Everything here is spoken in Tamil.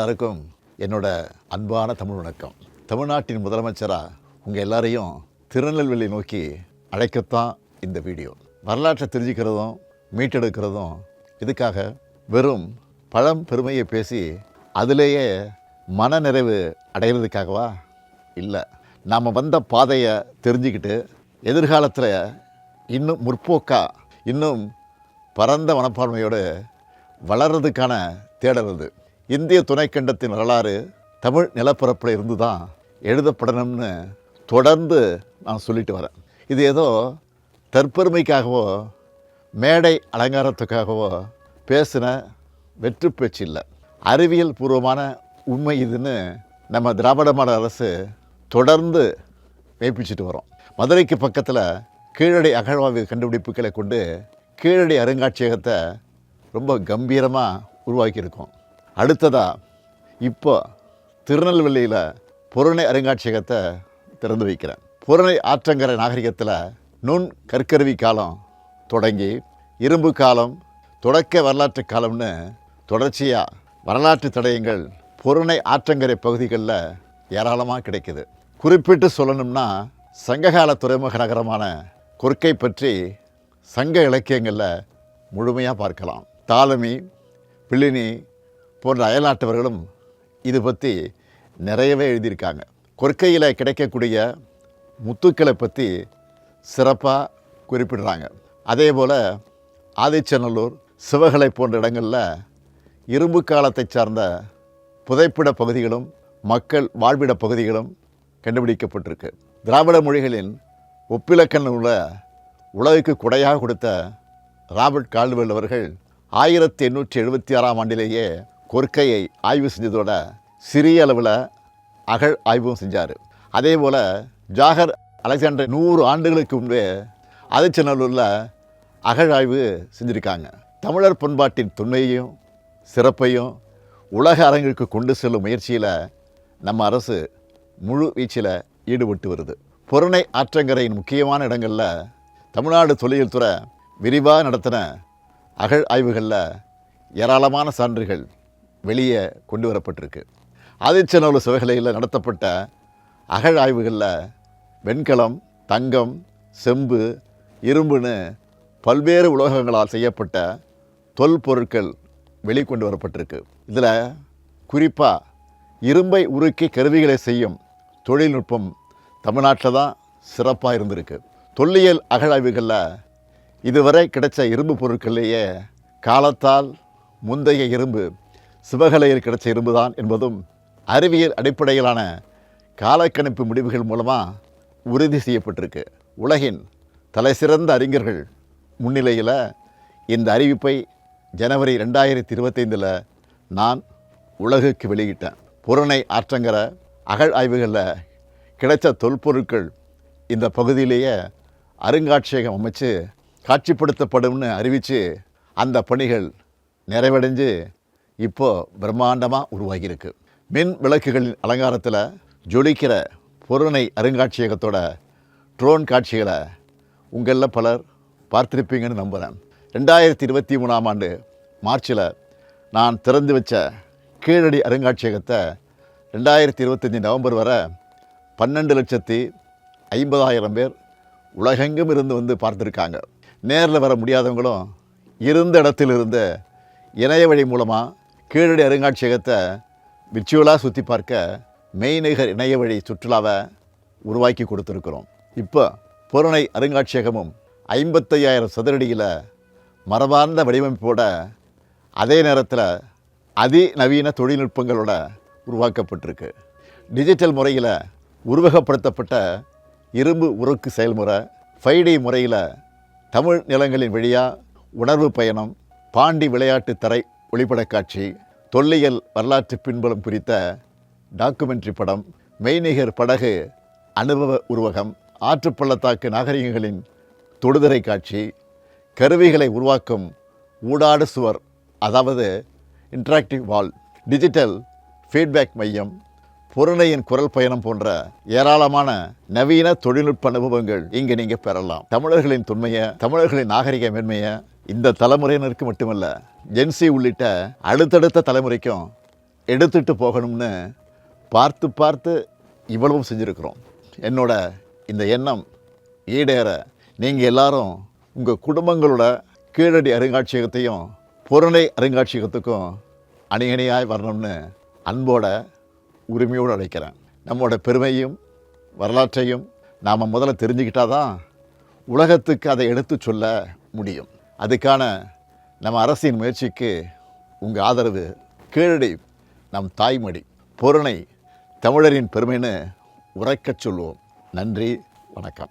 எல்லாருக்கும் என்னோட அன்பான தமிழ் வணக்கம். தமிழ்நாட்டின் முதலமைச்சராக உங்கள் எல்லாரையும் திருநெல்வேலி நோக்கி அழைக்கத்தான் இந்த வீடியோ. வரலாற்றை தெரிஞ்சுக்கிறதும் மீட்டெடுக்கிறதும் இதுக்காக வெறும் பழம் பெருமையை பேசி அதிலேயே மனநிறைவு அடைகிறதுக்காகவா? இல்லை. நாம் வந்த பாதையை தெரிஞ்சுக்கிட்டு எதிர்காலத்தில் இன்னும் முற்போக்கா இன்னும் பரந்த மனப்பான்மையோடு வளர்கிறதுக்கான தேடல் இது. இந்திய துணைக்கண்டத்தின் வரலாறு தமிழ் நிலப்பரப்பில் இருந்து தான் எழுதப்படணும்னு தொடர்ந்து நான் சொல்லிட்டு வரேன். இது ஏதோ தற்பெருமைக்காகவோ மேடை அலங்காரத்துக்காகவோ பேசின வெற்று பேச்சு இல்லை. அறிவியல் பூர்வமான உண்மை இதுன்னு நம்ம திராவிட மாடல் அரசு தொடர்ந்து மெய்ப்பிச்சுட்டு வரோம். மதுரைக்கு பக்கத்தில் கீழடி அகழ்வாய்வு கண்டுபிடிப்புகளை கொண்டு கீழடி அருங்காட்சியகத்தை ரொம்ப கம்பீரமாக உருவாக்கியிருக்கோம். அடுத்ததாக இப்போ திருநெல்வேலியில் புறணை அருங்காட்சியகத்தை திறந்து வைக்கிறேன். புறணை ஆற்றங்கரை நாகரிகத்தில் நுண் கற்கருவி காலம் தொடங்கி இரும்பு காலம், தொடக்க வரலாற்று காலம்னு தொடர்ச்சியாக வரலாற்று தடயங்கள் புறணை ஆற்றங்கரை பகுதிகளில் ஏராளமாக கிடைக்குது. குறிப்பிட்டு சொல்லணும்னா சங்ககால துறைமுக நகரமான கொர்க்கை பற்றி சங்க இலக்கியங்களில் முழுமையாக பார்க்கலாம். தாலமி, பிளினி போன்ற அயல்நாட்டவர்களும் இது பற்றி நிறையவே எழுதியிருக்காங்க. கொர்க்கையில் கிடைக்கக்கூடிய முத்துக்களை பற்றி சிறப்பாக குறிப்பிடுறாங்க. அதே போல் ஆதிச்சநல்லூர், சிவகலை போன்ற இடங்களில் இரும்பு காலத்தை சார்ந்த புதைப்பிட பகுதிகளும் மக்கள் வாழ்விட பகுதிகளும் கண்டுபிடிக்கப்பட்டிருக்கு. திராவிட மொழிகளின் ஒப்பிலக்கண உள்ள உலகுக்கு கொடையாக கொடுத்த ராபர்ட் கால்டுவெல் அவர்கள் 1876ஆம் ஆண்டிலேயே கொர்க்கையை ஆய்வு செஞ்சதோட சிறிய அளவில் அகழ் ஆய்வும் செஞ்சார். அதே போல் ஜாகர் அலெக்சாண்டர் 100 ஆண்டுகளுக்கு முன்பே ஆதிச்சநல்லூரில் அகழாய்வு செஞ்சுருக்காங்க. தமிழர் பண்பாட்டின் தொன்மையையும் சிறப்பையும் உலக அரங்கிற்கு கொண்டு செல்லும் முயற்சியில் நம்ம அரசு முழு வீச்சில் ஈடுபட்டு வருது. புறணை ஆற்றங்கரையின் முக்கியமான இடங்களில் தமிழ்நாடு தொல்லியல் துறை விரிவாக நடத்தின அகழ் ஆய்வுகளில் ஏராளமான சான்றுகள் வெளியே கொண்டு வரப்பட்டிருக்கு. ஆதிச்சநல்லூர் சிவகலையில் நடத்தப்பட்ட அகழ் ஆய்வுகளில் வெண்கலம், தங்கம், செம்பு, இரும்புன்னு பல்வேறு உலோகங்களால் செய்யப்பட்ட தொல்பொருட்கள் வெளிக்கொண்டு வரப்பட்டிருக்கு. இதில் குறிப்பாக இரும்பை உருக்கி கருவிகளை செய்யும் தொழில்நுட்பம் தமிழ்நாட்டில் தான் சிறப்பாக இருந்திருக்கு. தொல்லியல் அகழாய்வுகளில் இதுவரை கிடைச்ச இரும்பு பொருட்கள்லேயே காலத்தால் முந்தைய இரும்பு சிவகலையில் கிடைச்ச இரும்பு தான் என்பதும் அறிவியல் அடிப்படையிலான காலக்கணிப்பு முடிவுகள் மூலமாக உறுதி செய்யப்பட்டிருக்கு. உலகின் தலைசிறந்த அறிஞர்கள் முன்னிலையில் இந்த அறிவிப்பை ஜனவரி 2025 நான் உலகுக்கு வெளியிட்டேன். புறணை ஆற்றங்கரை அகழ் ஆய்வுகளில் கிடைச்ச தொல்பொருட்கள் இந்த பகுதியிலேயே அருங்காட்சியகம் அமைச்சு காட்சிப்படுத்தப்படும்னு அறிவித்து அந்த பணிகள் நிறைவடைஞ்சு இப்போது பிரம்மாண்டமாக உருவாகியிருக்கு. மின் விளக்குகளின் அலங்காரத்தில் ஜொலிக்கிற புறணை அருங்காட்சியகத்தோட ட்ரோன் காட்சிகளை உங்களில் பலர் பார்த்துருப்பீங்கன்னு நம்புகிறேன். 2023ஆம் ஆண்டு மார்ச்சில் நான் திறந்து வச்ச கீழடி அருங்காட்சியகத்தை 2025 நவம்பர் வரை 12,50,000 பேர் உலகெங்கும் இருந்து வந்து பார்த்துருக்காங்க. நேரில் வர முடியாதவங்களும் இருந்த இடத்திலிருந்து இணைய வழி மூலமாக கீழடி அருங்காட்சியகத்தை விர்ச்சுவலாக சுற்றி பார்க்க மெய்நிகர் இணைய வழி சுற்றுலாவை உருவாக்கி கொடுத்துருக்குறோம். இப்போ புறணை அருங்காட்சியகமும் 55,000 சதுரடியில் மரபார்ந்த வடிவமைப்போட அதே நேரத்தில் அதிநவீன தொழில்நுட்பங்களோட உருவாக்கப்பட்டிருக்கு. டிஜிட்டல் முறையில் உருவகப்படுத்தப்பட்ட இரும்பு உருக்கு செயல்முறை, 5D முறையில் தமிழ் நிலங்களின் வழியாக உணர்வு பயணம், பாண்டி விளையாட்டு தரை ஒளிப்படக் காட்சி, தொல்லியல் வரலாற்று பின்புலம் குறித்த டாக்குமெண்ட்ரி படம், மெய்நிகர் படகு அனுபவ உருவகம், ஆற்றுப்பள்ளத்தாக்கு நாகரிகங்களின் தொடுதிரை காட்சி, கருவிகளை உருவாக்கும் ஊடாடு சுவர் அதாவது இன்ட்ராக்டிவ் வால், டிஜிட்டல் ஃபீட்பேக் மையம், புறணையின் குரல் பயணம் போன்ற ஏராளமான நவீன தொழில்நுட்ப அனுபவங்கள் இங்கே நீங்கள் பெறலாம். தமிழர்களின் தொன்மையை, தமிழர்களின் நாகரிக மேன்மையை இந்த தலைமுறையினருக்கு மட்டுமல்ல, ஜென்சி உள்ளிட்ட அடுத்தடுத்த தலைமுறைக்கும் எடுத்துகிட்டு போகணும்னு பார்த்து பார்த்து இவ்வளவும் செஞ்சுருக்கிறோம். என்னோட இந்த எண்ணம் ஈடேற நீங்கள் எல்லாரும் உங்கள் குடும்பங்களோட கீழடி அருங்காட்சியகத்தையும் புறநை அருங்காட்சியகத்துக்கும் அணியணியாய் வரணும்னு அன்போட உரிமையோடு அழைக்கிறேன். நம்மளோட பெருமையும் வரலாற்றையும் நாம் முதல்ல தெரிஞ்சுக்கிட்டால் தான் உலகத்துக்கு அதை எடுத்து சொல்ல முடியும். அதுக்கான நம்ம அரசின் முயற்சிக்கு உங்கள் ஆதரவு. கீழடி நம் தாய்மொழி, புறநை தமிழரின் பெருமைன்னு உரைக்கச் சொல்வோம். நன்றி, வணக்கம்.